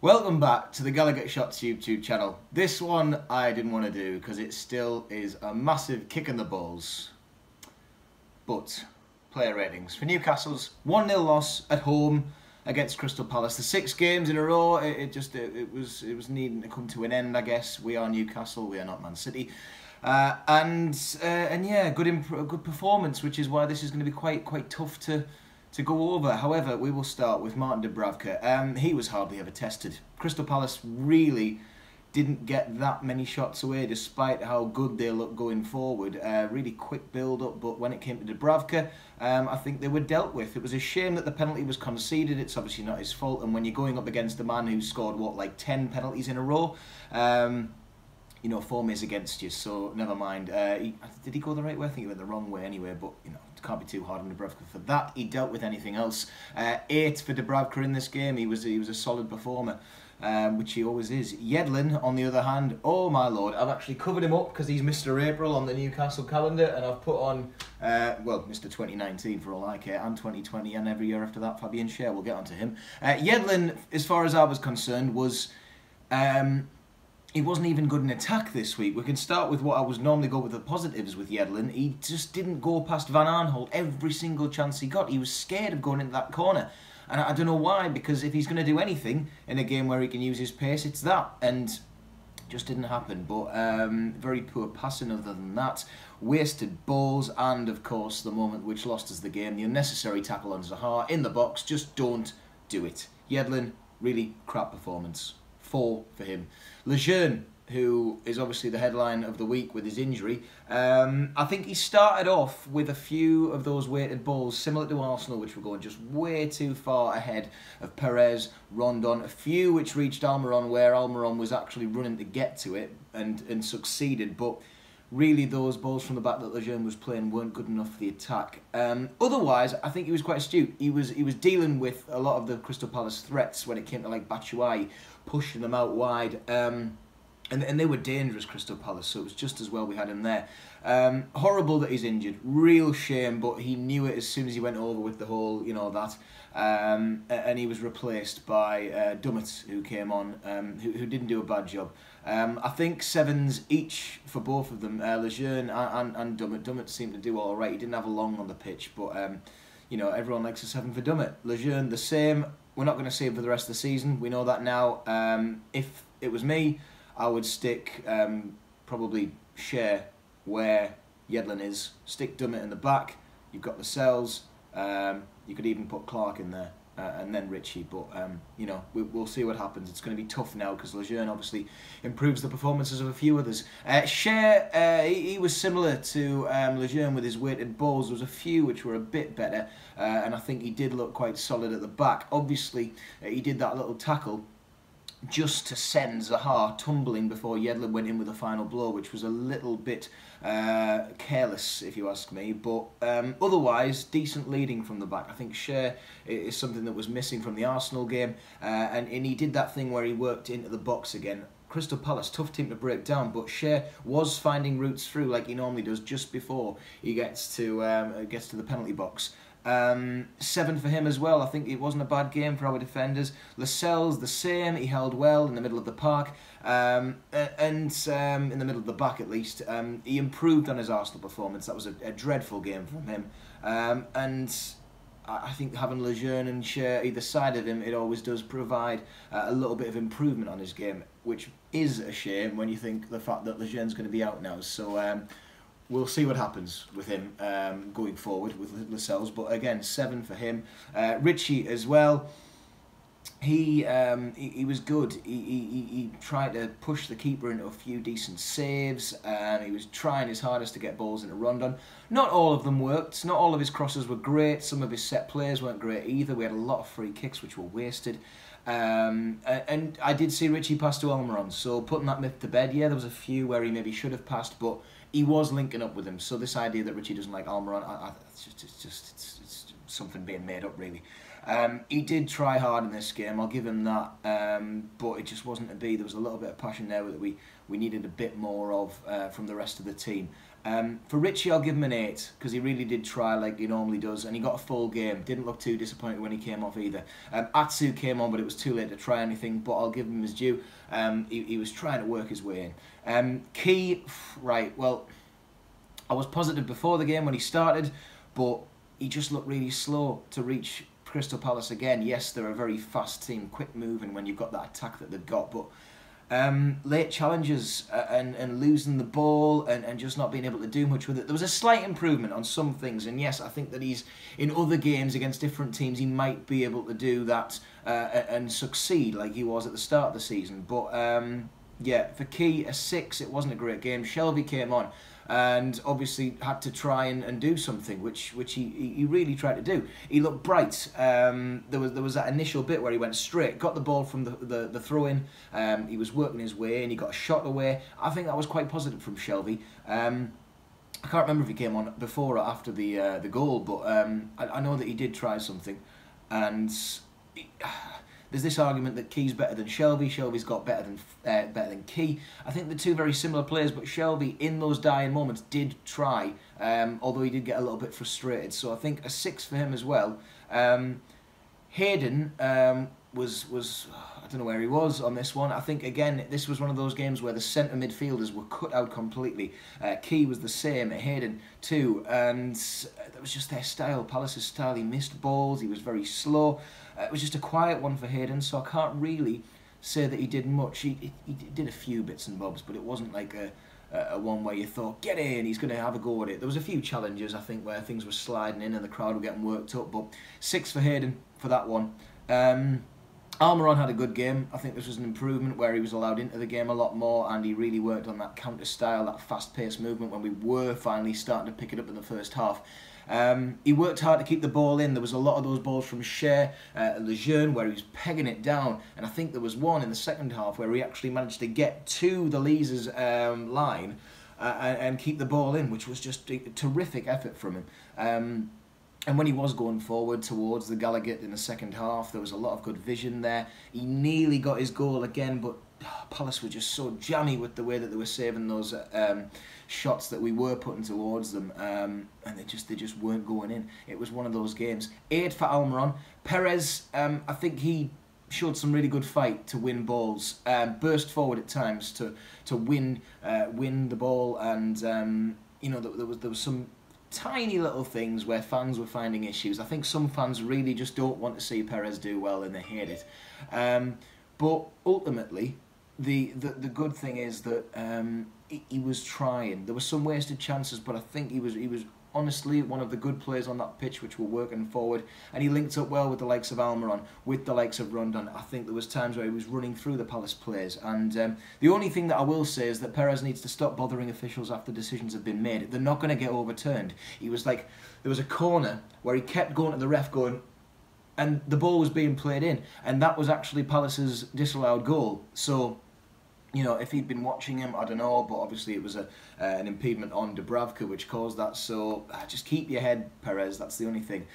Welcome back to the Gallagher Shots YouTube channel. This one I didn't want to do because it still is a massive kick in the balls. But player ratings for Newcastle's 1-0 loss at home against Crystal Palace. The 6 games in a row, it was needing to come to an end, I guess. We are Newcastle, we are not Man City. And yeah, good performance, which is why this is going to be quite tough to go over. However, we will start with Martin Dubravka. He was hardly ever tested. Crystal Palace really didn't get that many shots away, despite how good they look going forward. Really quick build-up, but when it came to Dubravka, I think they were dealt with. It was a shame that the penalty was conceded. It's obviously not his fault, and when you're going up against a man who scored, what, like 10 penalties in a row, you know, form is against you, so never mind. Did he go the right way? I think he went the wrong way anyway, but, you know, it can't be too hard on Dubravka for that. He dealt with anything else. 8 for Dubravka in this game. He was a solid performer, which he always is. Yedlin, on the other hand, oh my lord, I've actually covered him up because he's Mr. April on the Newcastle calendar, and I've put on, well, Mr. 2019 for all I care, and 2020, and every year after that, Fabian Schär. We'll get onto him. Yedlin, as far as I was concerned, was... he wasn't even good in attack this week. We can start with what I was normally go with the positives with Yedlin. He just didn't go past Van Aanholt every single chance he got. He was scared of going into that corner. And I don't know why, because if he's going to do anything in a game where he can use his pace, it's that. And just didn't happen. But very poor passing other than that. Wasted balls, and of course the moment which lost us the game, the unnecessary tackle on Zaha in the box. Just don't do it. Yedlin, really crap performance. 4 for him. Lejeune, who is obviously the headline of the week with his injury, I think he started off with a few of those weighted balls similar to Arsenal, which were going just way too far ahead of Perez, Rondon. A few which reached Almiron, where Almiron was actually running to get to it and succeeded, but really those balls from the back that Lejeune was playing weren't good enough for the attack. Otherwise, I think he was quite astute. He was dealing with a lot of the Crystal Palace threats when it came to like Batshuayi, pushing them out wide. And they were dangerous, Crystal Palace, so it was just as well we had him there. Horrible that he's injured, real shame, but he knew it as soon as he went over with the whole, you know, that. And he was replaced by Dummett, who came on, who didn't do a bad job. I think 7s each for both of them, Lejeune and Dummett. Dummett seemed to do all right. He didn't have a long on the pitch, but, you know, everyone likes a 7 for Dummett. Lejeune, the same. We're not going to see him for the rest of the season. We know that now. If it was me, I would stick probably Schär where Yedlin is. Stick Dummett in the back. You've got the cells. You could even put Clark in there. And then Richie, but you know, we'll see what happens. It's going to be tough now because Lejeune obviously improves the performances of a few others. Schär, he was similar to Lejeune with his weighted balls. There was a few which were a bit better, and I think he did look quite solid at the back. Obviously, he did that little tackle just to send Zaha tumbling before Yedlin went in with the final blow, which was a little bit careless, if you ask me. But otherwise, decent leading from the back. I think Schär is something that was missing from the Arsenal game, and he did that thing where he worked into the box again. Crystal Palace, tough team to break down, but Schär was finding routes through like he normally does just before he gets to the penalty box. 7 for him as well. I think it wasn't a bad game for our defenders. Lascelles, the same. He held well in the middle of the park, and in the middle of the back at least. He improved on his Arsenal performance. That was a dreadful game from him, and I think having Lejeune and Schär either side of him, it always does provide a little bit of improvement on his game, which is a shame when you think the fact that Lejeune's going to be out now. So we'll see what happens with him going forward with Lascelles. But again, 7 for him. Richie as well. He was good. He tried to push the keeper into a few decent saves. He was trying his hardest to get balls into Rondon. Not all of them worked. Not all of his crosses were great. Some of his set plays weren't great either. We had a lot of free kicks which were wasted. And I did see Richie pass to Almiron, so putting that myth to bed. Yeah, there was a few where he maybe should have passed, but he was linking up with him. So this idea that Richie doesn't like Almiron, it's something being made up, really. He did try hard in this game, I'll give him that, but it just wasn't to be. There was a little bit of passion there that we needed a bit more of from the rest of the team. For Richie, I'll give him an 8 because he really did try like he normally does, and he got a full game. Didn't look too disappointed when he came off either. Atsu came on, but it was too late to try anything. But I'll give him his due. He was trying to work his way in. Key, right? Well, I was positive before the game when he started, but he just looked really slow to reach Crystal Palace again. Yes, they're a very fast team, quick moving when you've got that attack that they've got, but late challenges and losing the ball and just not being able to do much with it. There was a slight improvement on some things, and yes, I think that he's in other games against different teams he might be able to do that and succeed like he was at the start of the season. But yeah, for Key, a 6. It wasn't a great game. Shelby came on and obviously had to try and do something, which he really tried to do. He looked bright. There was that initial bit where he went straight, got the ball from the throw-in. He was working his way and he got a shot away. I think that was quite positive from Shelby. I can't remember if he came on before or after the goal, but I know that he did try something. And there's this argument that Key's better than Shelby. Shelby's got better than Key. I think they're two very similar players, but Shelby, in those dying moments, did try, although he did get a little bit frustrated. So I think a 6 for him as well. Hayden was I don't know where he was on this one. I think, again, this was one of those games where the centre midfielders were cut out completely. Key was the same, Hayden too, and that was just their style, Palace's style. He missed balls, he was very slow. It was just a quiet one for Hayden, so I can't really say that he did much. He did a few bits and bobs, but it wasn't like a one where you thought, get in, he's going to have a go at it. There was a few challenges, I think, where things were sliding in and the crowd were getting worked up, but 6 for Hayden for that one. Almiron had a good game. I think this was an improvement where he was allowed into the game a lot more, and he really worked on that counter style, that fast-paced movement when we were finally starting to pick it up in the first half. He worked hard to keep the ball in. There was a lot of those balls from Cher, Lejeune, where he was pegging it down, and I think there was one in the second half where he actually managed to get to the Leazes line and keep the ball in, which was just a terrific effort from him. And when he was going forward towards the Gallagher in the second half, there was a lot of good vision there. He nearly got his goal again, but Palace were just so jammy with the way that they were saving those shots that we were putting towards them, and they just weren't going in. It was one of those games. 8 for Almiron. Perez, I think he showed some really good fight to win balls, burst forward at times to win the ball, and you know, there was some tiny little things where fans were finding issues. I think some fans really just don't want to see Perez do well and they hate it. But ultimately, the good thing is that he was trying. There were some wasted chances, but I think he was honestly one of the good players on that pitch, which were working forward, and he linked up well with the likes of Almiron, with the likes of Rondon. I think there was times where he was running through the Palace players, and the only thing that I will say is that Perez needs to stop bothering officials after decisions have been made. They're not going to get overturned. He was like, there was a corner where he kept going to the ref going, and the ball was being played in, and that was actually Palace's disallowed goal. So, you know, if he'd been watching him, I don't know, but obviously it was an impediment on Dubravka which caused that, so just keep your head, Perez, that's the only thing.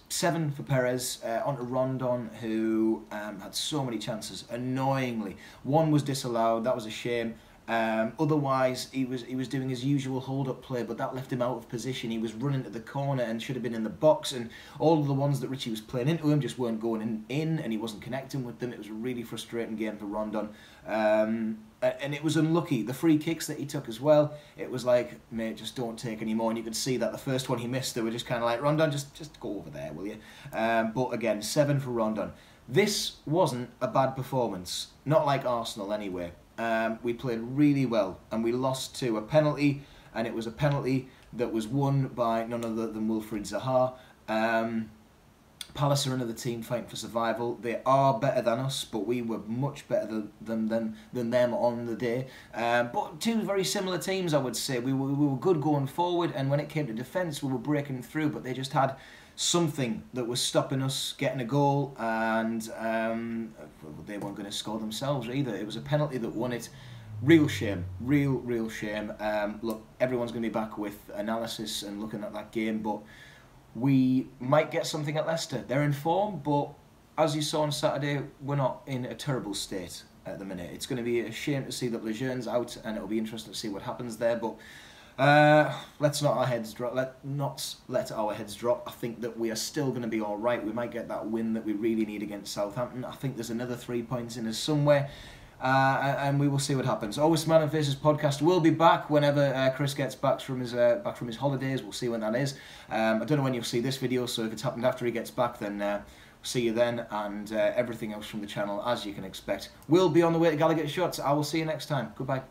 7 for Perez, on to Rondon, who had so many chances, annoyingly. 1 was disallowed, that was a shame. Otherwise, he was doing his usual hold-up play, but that left him out of position. He was running to the corner and should have been in the box, and all of the ones that Richie was playing into him just weren't going in, and he wasn't connecting with them. It was a really frustrating game for Rondon. And it was unlucky. The free kicks that he took as well, it was like, mate, just don't take any more. And you could see that the first one he missed, they were just kind of like, Rondon, just go over there, will you? But again, 7 for Rondon. This wasn't a bad performance, not like Arsenal anyway. We played really well, and we lost to a penalty, and it was a penalty that was won by none other than Wilfried Zaha. Palace are another team fighting for survival. They are better than us, but we were much better than them on the day. But two very similar teams, I would say. We were good going forward, and when it came to defence, we were breaking through, but they just had something that was stopping us getting a goal, and they weren't going to score themselves either. It was a penalty that won it. Real shame, real shame. Look, everyone's going to be back with analysis and looking at that game, but we might get something at Leicester. They're in form, but as you saw on Saturday, we're not in a terrible state at the minute. It's going to be a shame to see that Lejeune's out, and it'll be interesting to see what happens there, but Let's not our heads drop. Not let our heads drop. I think that we are still going to be all right. We might get that win that we really need against Southampton. I think there's another 3 points in us somewhere, and we will see what happens. Always Man and Faces podcast will be back whenever Chris gets back from his holidays. We'll see when that is. I don't know when you'll see this video, so if it's happened after he gets back, then see you then. And everything else from the channel, as you can expect, will be on the way to Gallagher Shots. I will see you next time. Goodbye.